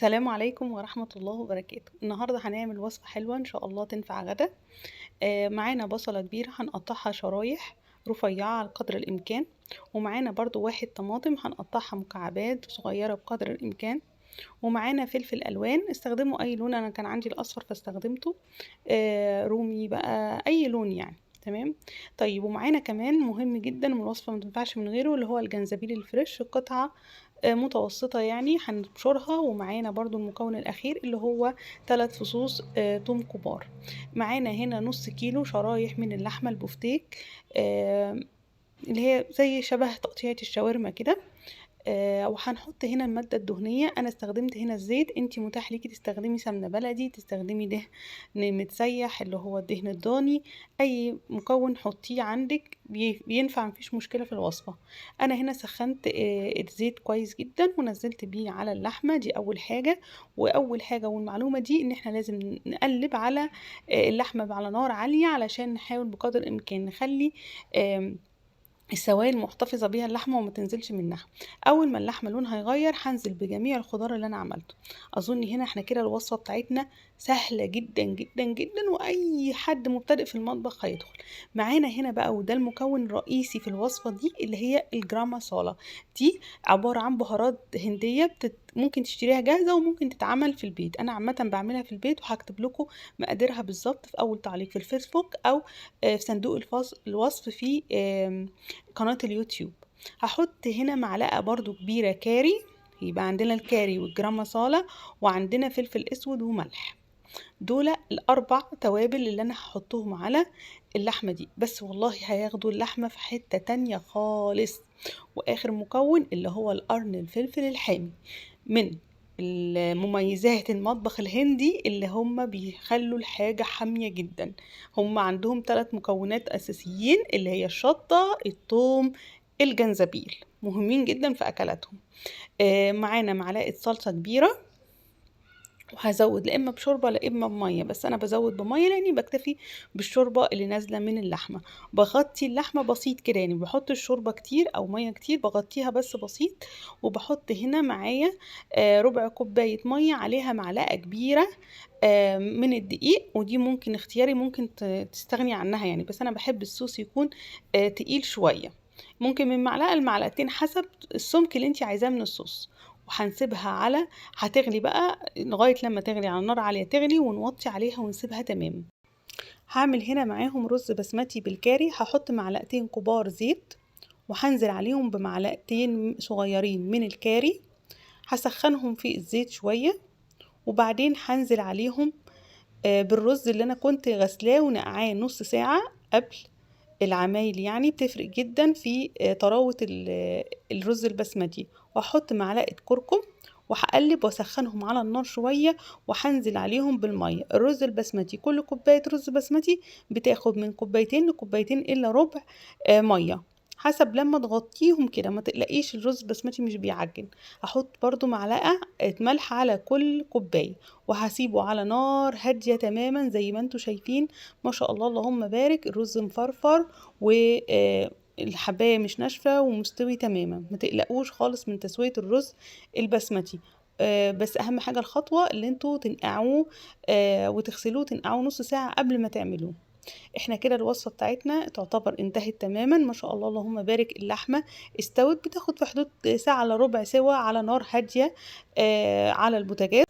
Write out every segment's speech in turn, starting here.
السلام عليكم ورحمة الله وبركاته. النهاردة هنعمل وصفة حلوة إن شاء الله تنفع غدا. معانا بصلة كبيرة هنقطعها شرايح رفيعة على قدر الإمكان، ومعانا برضو واحد طماطم هنقطعها مكعبات صغيرة بقدر الإمكان، ومعانا فلفل ألوان استخدموا أي لون، أنا كان عندي الأصفر فاستخدمته. رومي بقى أي لون يعني. تمام. طيب ومعانا كمان مهم جدا والوصفة متنفعش من غيره، اللي هو الجنزبيل الفريش، قطعة متوسطة يعني هنبشرها. ومعانا برضو المكون الأخير اللي هو 3 فصوص توم كبار. معانا هنا نص كيلو شرايح من اللحمة البفتيك، آه، اللي هي زي شبه تقطيعة الشاورما كده. وهنحط هنا المادة الدهنية. انا استخدمت هنا الزيت، انتي متاح ليكي تستخدمي سمنة بلدي، تستخدمي دهن متسيح اللي هو الدهن الضاني. اي مكون حطيه عندك بينفع، مفيش مشكلة في الوصفة. انا هنا سخنت الزيت كويس جدا ونزلت بيه على اللحمة دي اول حاجة. واول حاجة والمعلومة دي ان احنا لازم نقلب على اللحمة على نار عالية، علشان نحاول بقدر الامكان نخلي السوائل محتفظة بيها اللحمة وما تنزلش منها. اول ما اللحمة لونها يغير هنزل بجميع الخضار اللي انا عملته. اظن هنا احنا كده الوصفة بتاعتنا سهلة جدا جدا جدا، واي حد مبتدئ في المطبخ هيدخل. معانا هنا بقى، وده المكون الرئيسي في الوصفة دي، اللي هي الجرام مسالة. دي عبارة عن بهارات هندية ممكن تشتريها جاهزة وممكن تتعمل في البيت. انا عامة بعملها في البيت، وهكتب لكم مقاديرها بالظبط في اول تعليق في الفيسبوك، او في صندوق الوصف في قناة اليوتيوب. هحط هنا معلقة برضو كبيرة كاري، يبقى عندنا الكاري والجرام مسالة، وعندنا فلفل اسود وملح. دول الاربع توابل اللي انا هحطهم على اللحمة دي، بس والله هياخدوا اللحمة في حتة تانية خالص. واخر مكون اللي هو القرن الفلفل الحامي، من المميزات المطبخ الهندي اللي هم بيخلوا الحاجة حامية جدا. هم عندهم 3 مكونات أساسيين، اللي هي الشطة، الثوم، الجنزبيل، مهمين جدا في أكلاتهم. معانا معلقة صلصة كبيرة، وهزود لا اما بشوربه لا اما بميه، بس انا بزود بميه لاني بكتفي بالشوربه اللي نازله من اللحمه. بغطي اللحمه بسيط كده، يعني بحط الشوربه كتير او ميه كتير، بغطيها بس بسيط. وبحط هنا معايا ربع كوبايه ميه، عليها معلقه كبيره من الدقيق، ودي ممكن اختياري، ممكن تستغني عنها يعني، بس انا بحب الصوص يكون تقيل شويه. ممكن من معلقه لمعلقتين حسب السمك اللي انت عايزاه من الصوص. وهنسيبها على، هتغلي بقى لغاية لما تغلي على نار عالية، تغلي ونوطي عليها ونسيبها تمام. هعمل هنا معاهم رز بسمتي بالكاري، هحط معلقتين كبار زيت، وهنزل عليهم بمعلقتين صغيرين من الكاري. هسخنهم في الزيت شوية، وبعدين هنزل عليهم بالرز اللي انا كنت غسلاه ونقعاه نص ساعة قبل العمايل، يعني بتفرق جدا في طراوة الرز البسمتي. واحط معلقة كركم، وهقلب واسخنهم على النار شوية، وهنزل عليهم بالمية. الرز البسمتي كل كوباية رز بسمتي بتاخد من كوبايتين لكوبايتين الا ربع مية، حسب لما تغطيهم كده. ما تقلقيش الرز البسمتي مش بيعجن. هحط برضو معلقة ملح على كل كوباية، وهسيبه على نار هادية تماما زي ما انتوا شايفين. ما شاء الله اللهم بارك، الرز مفرفر والحباية مش ناشفة ومستوي تماما. ما تقلقوش خالص من تسوية الرز البسمتي. بس اهم حاجة الخطوة اللي انتوا تنقعوه وتغسلوه، تنقعوه نص ساعة قبل ما تعملوه. احنا كده الوصفة بتاعتنا تعتبر انتهت تماما. ما شاء الله اللهم بارك، اللحمة استوت، بتاخد في حدود ساعة الا ربع سوا على نار هادية على البوتاجاز.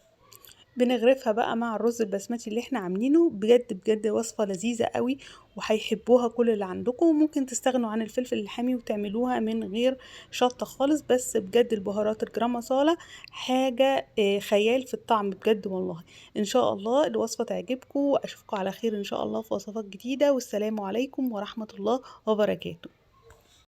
بنغرفها بقى مع الرز البسمتي اللي احنا عاملينه. بجد بجد وصفة لذيذة قوي، وهيحبوها كل اللي عندكم. وممكن تستغنوا عن الفلفل الحامي وتعملوها من غير شطة خالص. بس بجد البهارات الجرام مسالة حاجة خيال في الطعم بجد والله. ان شاء الله الوصفة تعجبكم، واشوفكم على خير ان شاء الله في وصفات جديدة. والسلام عليكم ورحمة الله وبركاته.